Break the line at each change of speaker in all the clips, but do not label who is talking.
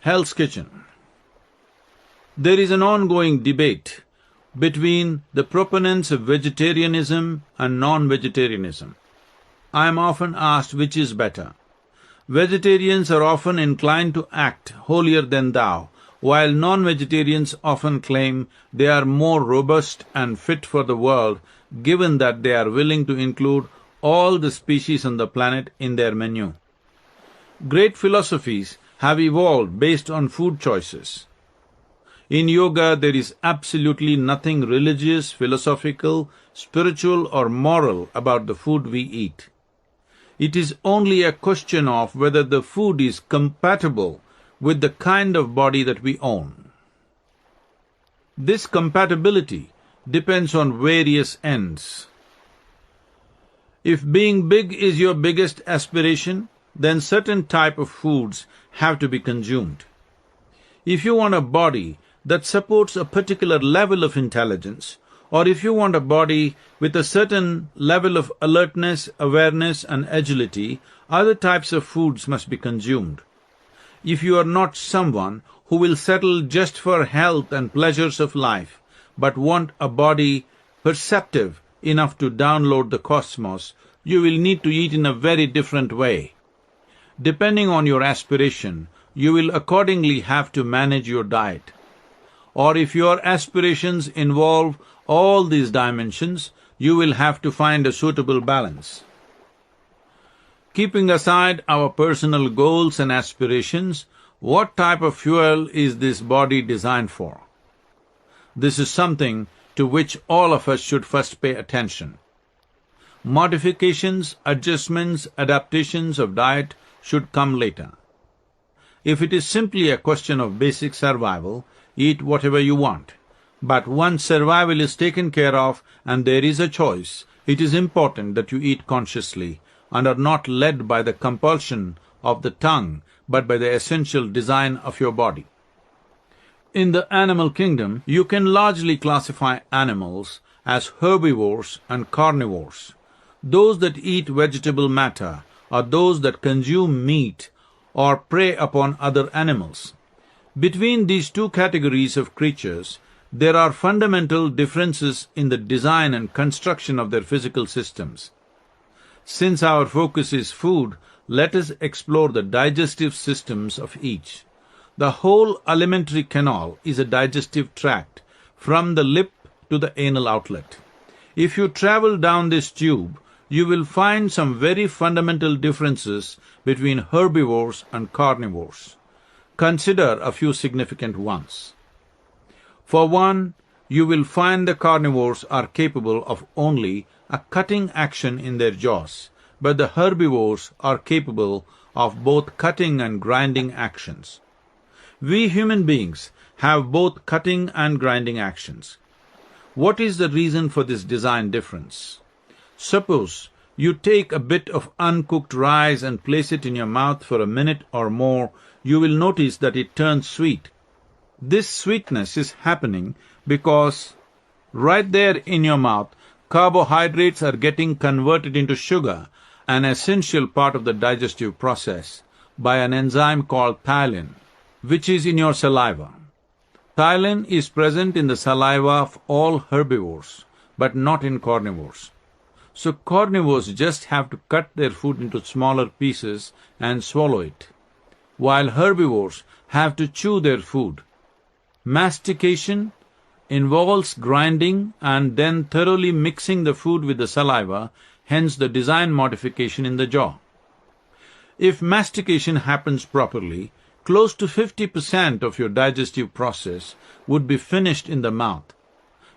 Hell's Kitchen. There is an ongoing debate between the proponents of vegetarianism and non-vegetarianism. I am often asked which is better. Vegetarians are often inclined to act holier than thou, while non-vegetarians often claim they are more robust and fit for the world, given that they are willing to include all the species on the planet in their menu. Great philosophies have evolved based on food choices. In yoga, there is absolutely nothing religious, philosophical, spiritual or moral about the food we eat. It is only a question of whether the food is compatible with the kind of body that we own. This compatibility depends on various ends. If being big is your biggest aspiration, then certain type of foods have to be consumed. If you want a body that supports a particular level of intelligence, or if you want a body with a certain level of alertness, awareness and agility, other types of foods must be consumed. If you are not someone who will settle just for health and pleasures of life, but want a body perceptive enough to download the cosmos, you will need to eat in a very different way. Depending on your aspiration, you will accordingly have to manage your diet. Or if your aspirations involve all these dimensions, you will have to find a suitable balance. Keeping aside our personal goals and aspirations, what type of fuel is this body designed for? This is something to which all of us should first pay attention. Modifications, adjustments, adaptations of diet should come later. If it is simply a question of basic survival, eat whatever you want. But once survival is taken care of and there is a choice, it is important that you eat consciously and are not led by the compulsion of the tongue, but by the essential design of your body. In the animal kingdom, you can largely classify animals as herbivores and carnivores. Those that eat vegetable matter are those that consume meat or prey upon other animals. Between these two categories of creatures, there are fundamental differences in the design and construction of their physical systems. Since our focus is food, let us explore the digestive systems of each. The whole alimentary canal is a digestive tract, from the lip to the anal outlet. If you travel down this tube, you will find some very fundamental differences between herbivores and carnivores. Consider a few significant ones. For one, you will find the carnivores are capable of only a cutting action in their jaws, but the herbivores are capable of both cutting and grinding actions. We human beings have both cutting and grinding actions. What is the reason for this design difference? Suppose you take a bit of uncooked rice and place it in your mouth for a minute or more, you will notice that it turns sweet. This sweetness is happening because right there in your mouth, carbohydrates are getting converted into sugar, an essential part of the digestive process, by an enzyme called ptyalin, which is in your saliva. Ptyalin is present in the saliva of all herbivores, but not in carnivores. So carnivores just have to cut their food into smaller pieces and swallow it, while herbivores have to chew their food. Mastication involves grinding and then thoroughly mixing the food with the saliva, hence the design modification in the jaw. If mastication happens properly, close to 50% of your digestive process would be finished in the mouth.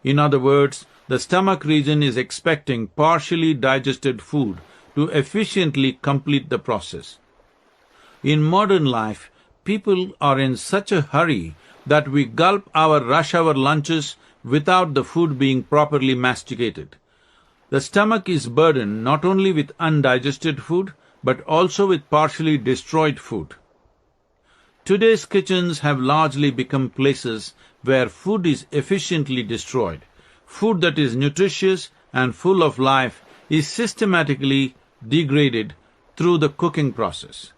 In other words, the stomach region is expecting partially digested food to efficiently complete the process. In modern life, people are in such a hurry that we gulp our rush hour lunches without the food being properly masticated. The stomach is burdened not only with undigested food, but also with partially destroyed food. Today's kitchens have largely become places where food is efficiently destroyed. Food that is nutritious and full of life is systematically degraded through the cooking process.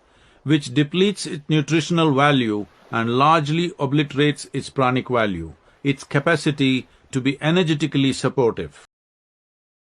which depletes its nutritional value and largely obliterates its pranic value, its capacity to be energetically supportive.